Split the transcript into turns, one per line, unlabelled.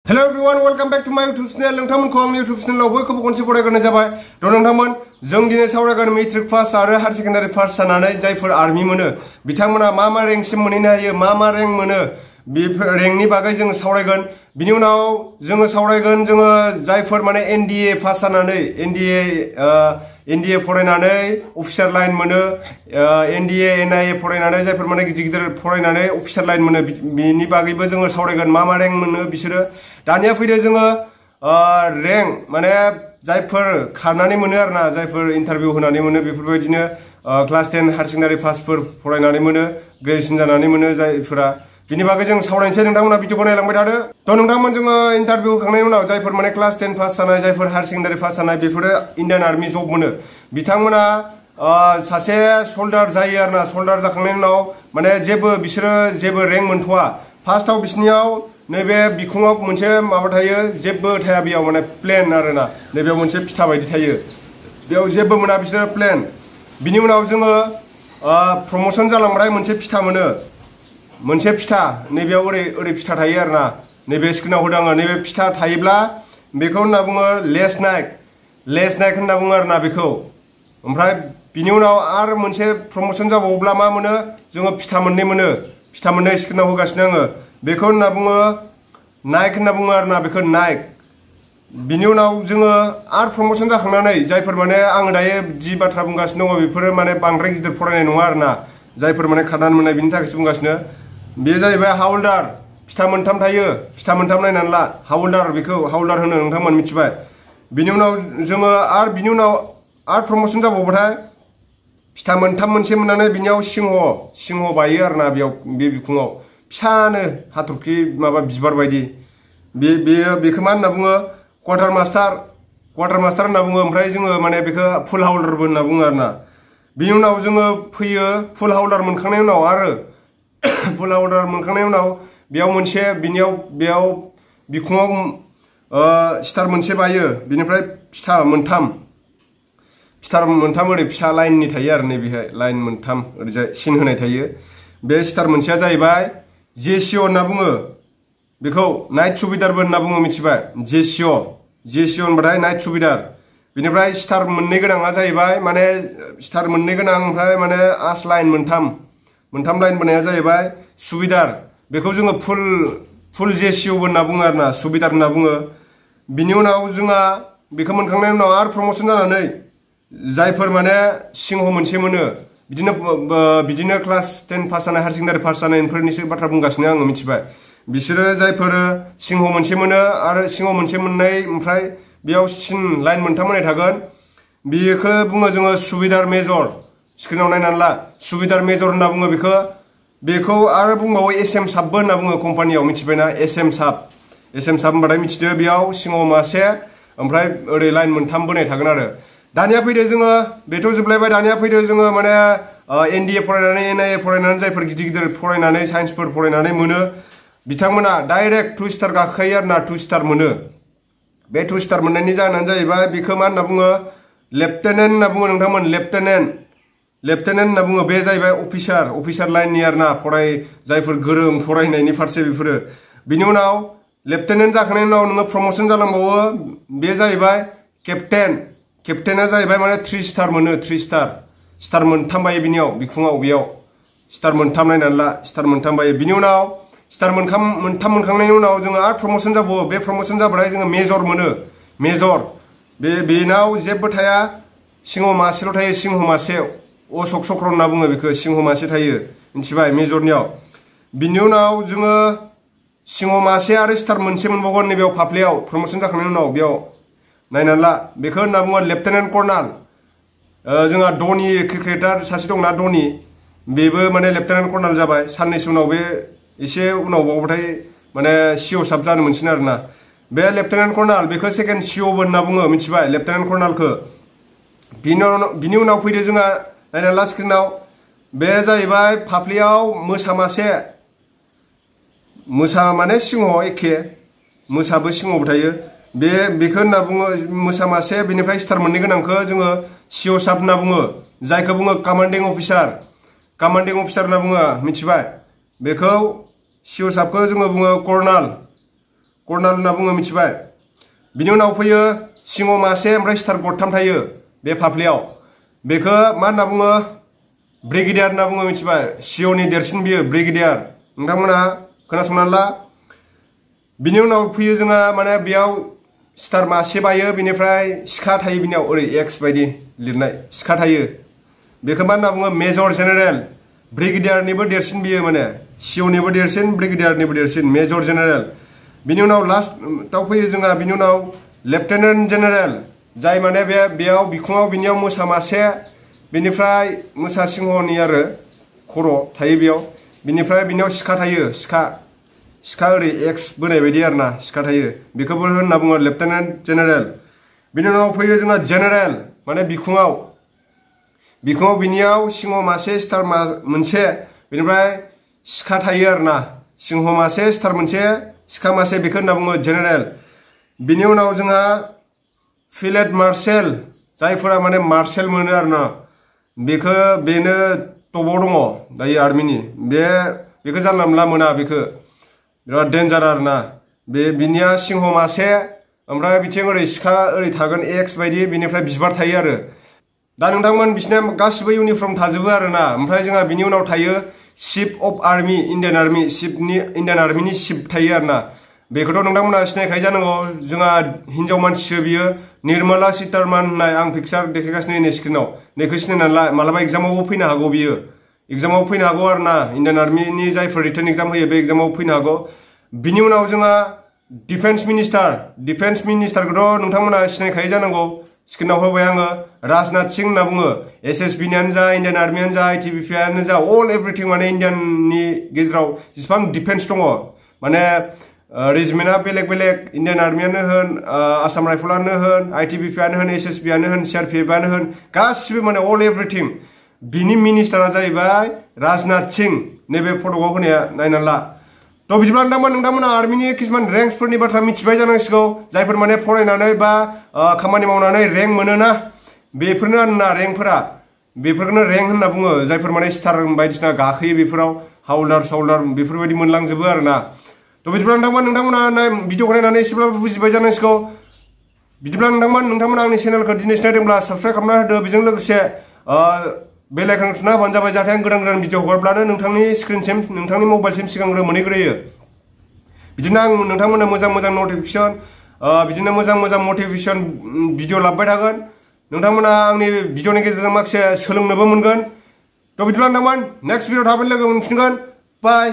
Hello everyone, welcome back to my YouTube channel. नोंथांमोनखौ आंनि YouTube channel बयखौबो खनसे बरायग्रोनाय जाबाय। नोंथांमोन जों दिनै सावरायगोन मेट्रिक पास आरो हायर सेकेन्डारि पास जानानै जायफोर आर्मि मोनो बिथांमोना मा रेंकसिम मोनहैनो हायो, मा रेंक मोनो बेफोर रेंकनि बागै जों सावरायगोन। बिनि उनाव जों सावरायगोन जायफोर माने एनडीए पास जानानै एनडीए फरायनानै अफिसार लाइन मोनो, एनडीए एनआईए फरायनानै जायफोर माने गिदिर फरायनानै अफिसार लाइन मोनो बिनि बागैबो जों सावरायगोन मा रेंक मोनो बिसोरो। दानिया फैदो जोङो रेंक माने जायफोर खारनानै मोनो आरोना, जायफोर इन्टारभिउ होनानै मोनो बेफोरबायदिनो क्लास 10 हायर सेकेन्डारि पासफोर फरायनानै मोनो, ग्रेजुएसन जानानै मोनो जायफोरा, बिनि बागै जों सावरायनोसै। नोंथांमोना भिडिअखौ नायलांबाय थादो। नोंथांमोन जोङो इन्टारभिउ होखांनायनि उनाव जायफोर माने क्लास 10 पास जानाय, जायफोर हायर सेकेन्डारि पास जानाय बेफोरो इण्डियान आर्मि जब मोनो बिथांमोना सासे सल्डार जायो आरोना। सल्डार जाखांनायनि उनाव माने बिसोरो जेबो रेंक मोनथ'वा। फार्स्टआव बिसोरनियाव नैबे बिखुङाव मोनसे माबा थायो, जेबो थाया बेयाव, माने प्लेन आरोना। नैबेयाव मोनसे फिथा बायदि थायो, बेयाव जेबो मोना बिसोरो, प्लेन। बिनि उनाव जोङो प्रमोसन जालांबाथाय मोनसे फिथा मोनो, मोनसे फिथा नैबेयाव ओरै फिथा थायो आरोना। नैबे स्क्रिनाव होदों आङो। नैबे फिथा थायोब्ला बेखौ होनना बुङो लेस नाइक होनना बुङो आरोना बेखौ। ओमफ्राय बिनि उनाव आरो मोनसे प्रमोसन जाबावोब्ला मा मोनो जोङो, फिथा मोननै मोनो। फिथा मोननै स्क्रिनाव होगासिनो आङो। बेखौ होनना बुङो नाइक होनना बुङो आरोना, बेखौ नाइक। बिनि उनाव जोङो आरो प्रमोसन जाखांनानै जायफोर माने आङो दायो जि बाथ्रा बुंगासिनो दङ बेफोरो माने बांद्राय गिदिर फरायनाय नङा आरोना, जायफोर माने खारनानै मोननाय बिनि थाखायसो बुंगासिनो। बे जाहैबाय हावलदार। फिथा मोनथाम थायो, फिथा मोनथाम नायनानै ला, हावलदार, बेखौ हावलदार होनो, नोंथांमोन मिथिबाय। बिनि उनाव जोङो बिनि उनाव आरो प्रमोसन जाबावबाथाय फिथा मोनथाम मोनसे मोननानै बिनियाव सिंह बायो आरोना, बेयाव बे बिखुङाव फिसानो हाथरखि माबा बिबार बायदि। बेखौ मा होनना बुङो, क्वार्टार मास्टार होनना बुङो। ओमफ्राय जोङो माने बेखौ फुल हावलदारबो होनना बुङो आरोना। बिनि उनाव जोङो फैयो फुल हावलदार मोनखांनायनि उनाव, आरो फुल हावलदार मोनखांनायनि उनाव बेयाव मोनसे बेयाव बिखुङाव स्टार मोनसे बायो, बिनिफ्राय फिथा मोनथाम ओरै फिसा लाइननि थायो आरो, नैबेहाय लाइन मोनथाम ओरैजाय सिन होनाय थायो। बे स्टार मोनसेया जाहैबाय जेसिअ होनना बुङो, बेखौ नाइट सुबिदारबो होनना बुङो, मिथिबाय। जेसिअ होनबाथाय नाइट सुबिदार। बिनिफ्राय स्टार मोननै गोनाङा जाहैबाय माने स्टार मोननै गोनां, ओमफ्राय माने आस लाइन मोनथाम लाइन बोनाया जाहैबाय सुबिदार। बेखौ जोङो फुल जेसिअबो होनना बुङो आरोना, सुबिदार होनना बुङो। बिनि उनाव जोंहा बेखौ मोनखांनायनि उनाव आरो प्रमोसन जानानै जायफोर माने सिंह मोनसे मोनो, बिदिनो क्लास 10 पास जानाय, हायर सेकेन्डारि पास जानायफोरनिसो बाथ्रा बुंगासिनो आङो, मिथिबाय। बिसोरो जायफोर सिंह मोनसे मोनो आरो सिंह मोनसे मोननाय, ओमफ्राय बेयाव सिन लाइन मोनथाम होनाय थागोन, बेखौ बुङो जोङो सुबिदार मेजर। स्क्रिनाव नायनानै ला, सुबिदार मेजर होनना बुङो बेखौ आरो बुंबावो एसएम साबबो होनना बुङो कम्पानियाव, मिथिबायना। एसएम साब होनबाथाय मिथिदो, बेयाव सिङाव मासे ओमफ्राय ओरै लाइन मोनथाम बोनाय थागोन आरो। दानिया फैदो जोङो, बेथ' जोबलायबाय। दानिया फैदो जोङो माने एनडीए फरायनानै, एनआईए फरायनानै, जायफोर गिदिर फरायनानै साइन्सफोर फरायनानै मोनो बिथांमोना डाइरेक्ट 2 स्टार गाखोखायो आरोना, 2 स्टार मोनो। बे 2 स्टार मोननायनि जाहोनानो जाहैबाय, बेखौ मा होनना बुङो, लेफ्टेनेन्ट होनना बुङो नोंथांमोन, लेफ्टेनेन्ट होनना बुङो। बे जाहैबाय अफिसार लाइननि आरोना, जायफोर गोरों फरायनायनि फारसे बेफोरो। बिनि उनाव लेफ्टेनेन्ट जाखांनायनि उनाव नोङो प्रमोसन जालांबावो, बे जाहैबाय केप्टेना जाहैबाय माने 3 स्टार मोनो, 3 स्टार मोनथाम बायो बिनियाव, बिखुङाव बेयाव स्टार मोनथाम नायनानै ला, स्टार मोनथाम बायो। बिनि उनाव स्टार मोनथाम मोनखांनायनि उनाव जोङो आरो प्रमोसन जाबावो। बे प्रमोसन जाबाथाय जोङो मेजर मोनो, मेजर। बेनाव जेबो थाया, सिंह मासेल' थायो, सिंह मासे, अशक चक्र होनना बुङो बेखौ, सिंह मासे थायो, मिथिबाय, मेजरनियाव। बिनि उनाव जोङो सिंह मासे आरो स्टार मोनसे मोनबावगोन नैबेयाव फाफ्लियाव, प्रमोसन जाखांनायनि उनाव बेयाव नायनानै ला। बेखौ होनना बुङो लेफ्टेनेन्ट कर्नाल। जोंहा धनि क्रिकेटार सासे दंना, धनि, बेबो माने लेफ्टेनेन्ट कर्नाल जाबाय। साननैसो उनाव बे एसे उनाव बावबाथाय माने सिअ साब जानो मोनसिगोन आरोना। बे लेफ्टेनेन्ट कर्नाल, बेखौ सेकेन्ड सिअबो होनना बुङो, मिथिबाय, लेफ्टेनेन्ट कर्नालखौ। बिनि उनाव फैदो जोंहा नायनानै ला स्क्रिनाव, बे जाहैबाय फाफ्लियाव मोसा मासे, मोसा माने सिंह एखे, मोसाबो सिंहबो थायो। बेखौ होनना बुङो मोसा मासे। बेनिफ्राय स्टार मोननै गोनांखौ जोङो सिअ साब होनना बुङो, जायखौ बुङो कामान्डिं अफिसार होनना बुङो, मिथिबाय। बेखौ सिअ साबखौ जोङो बुङो कर्नाल कर्नाल होनना बुङो मिथिबाय। बिनि उनाव फैयो सिङाव मासे ओमफ्राय स्टार गथाम थायो बे फाफ्लियाव। बेखौ मा होनना बुङो? ब्रिगेडियार होनना बुङो मिथिबाय। सिअ'नि देरसिन बियो ब्रिगेडियार। नोंथांमोना खोनासंनानै ला। बिनि उनाव फैयो जोंहा माने बेयाव स्टार मासे बायो, बिनिफ्राय सिखा थायो बिनियाव ओरै एक्स बायदि लिरनाय सिखा थायो। बेखौ मा होनना बुङो? Major general. ब्रिगेडियारनिबो देरसिन बियो माने सिअ'निबो देरसिन ब्रिगेडियारनिबो देरसिन मेजर जेनेरेल। बिनि उनाव लास्टआव फैयो जोंहा बिनि उनाव लेफ्टेनेन्ट जेनेरेल, जाय माने बेयाव बिखुङाव बिनियाव मोसा मासे, बेनिफ्राय मोसा सिंहनि आरो खर' थायो बेयाव। बिनिफ्राय बिनियाव सिखा थायो, सिखा ओरै एक्स बोनाय बायदि आरो ना सिखा थायो। बेखौबो होनना बुङो लेफ्टेनेन्ट जेनेरेल। बिनि उनाव फैयो जोंहा जेनेरेल, माने बिखुङाव बिनियाव सिंह मासे स्टार मोनसे, बेनिफ्राय सिखा थायो आरो ना। सिंह मासे स्टार मोनसे सिखा मासे, बेखौ होनना बुङो जेनेरेल। बिनि उनाव जोंहा फिल्ड मार्शेल, जायफोरा माने मार्शेल मोनो आरो ना, बेनो टपाव दङ दायो आर्मिनि। बेखौ जानला मोनला मोना, बेखौ बिराद डेन्जार आरो ना। बिनिया सिंह मासे, ओमफ्राय बिथिं ओरै सिखा ओरै थागोन एक्स बायदि, बेनिफ्राय बिबार थायो आरो। दा नोंथांमोन बिसिना गासिबो इउनिफर्म थाजोबो आरो ना। ओमफ्राय जोंहा बिनि उनाव थायो चिफ अफ आर्मि, इण्डियान आर्मिनि चिफ थायो आरो ना। बेखौथ' नोंथांमोना सिनायखायो जानांगौ। जोंहा हिनजाव मानसिसो बियो, निर्मला सीतारमन होननाय। आं पिक्सार देखायगासिनो नै स्क्रिनाव, नैखौ सिनायनानै ला। मालाबा एग्जामावबो फैनो हागौ बियो, एग्जामाव फैनो हागौ आरो ना। इण्डियान आर्मिनि जायफोर रिटेन एग्जाम होयो बे एग्जामाव फैनो हागौ। बिनि उनाव जोंहा डिफेन्स मिनिस्टारखौथ' नोंथांमोना सिनायखायो जानांगौ। स्क्रिनाव होबाय आङो, राजनाथ सिंह होनना बुङो। SSBनियानो जा, इण्डियान आर्मियानो जा, ITBPआनो जा, अल एभ्रिथिं माने इण्डियाननि गेजेराव जेसेबां डिफेन्स दङ, माने रेजिमेन्टआ बेलेग बेलेग, इण्डियान आर्मियानो होन, आसाम राइफलानो होन, ITBPआनो होन, SSBआनो होन, CRPFआनो होन, गासिबो माने अल एभ्रिथिं। बिनि मिनिस्टारा जाहैबाय राजनाथ सिंह। नैबे फट'आव होनाया नायनानै ला। थ' बिदिब्ला नोंथांमोना आर्मिनि किसुमान रेंक्सफोरनि बाथ्रा मिथिबाय जानांसिगौ। जायफोर माने फरायनानै बा खामानि मावनानै रेंक मोनोना, बेफोरनो आरोना रेंकफोरा। बेफोरखौनो रेंक होनना बुङो। जायफोर माने स्टार बायदिसिना गाखोयो बेफोराव, हावलदार बेफोरबायदि मोनलांजोबो आरो ना। थ' बिदिब्ला नोंथांमोना भिडिअखौ नायनानै एसेब्लाबो बुजिबाय जानांसिगौ। बिदिब्ला नोंथांमोना आंनि चेनेलखौ दिनै सिनायदोंब्ला साबस्क्राइब खालामना होदो। बेजों लोगोसे बेल आइकन थुना होबानो जाबाय, जाहाथे आं गोदान भिडिअ हगारब्लानो नोंथांनि स्क्रिनसिम, नोंथांनि मबाइलसिम सिगांग्रो मोनहैग्रोयो। बिदिनो आं नोंथांमोननो मोजां नटिफिकेसन, बिदिनो मोजां मटिभेसन भिडिअ लाबोबाय थागोन। नोंथांमोना आंनि भिडिअनि गेजेरजों माखासे सोलोंनोबो मोनगोन। थ' बिदिब्ला नेक्स्ट भिडिअ थाबैनो लोगो मोनफिनगोन। बाय।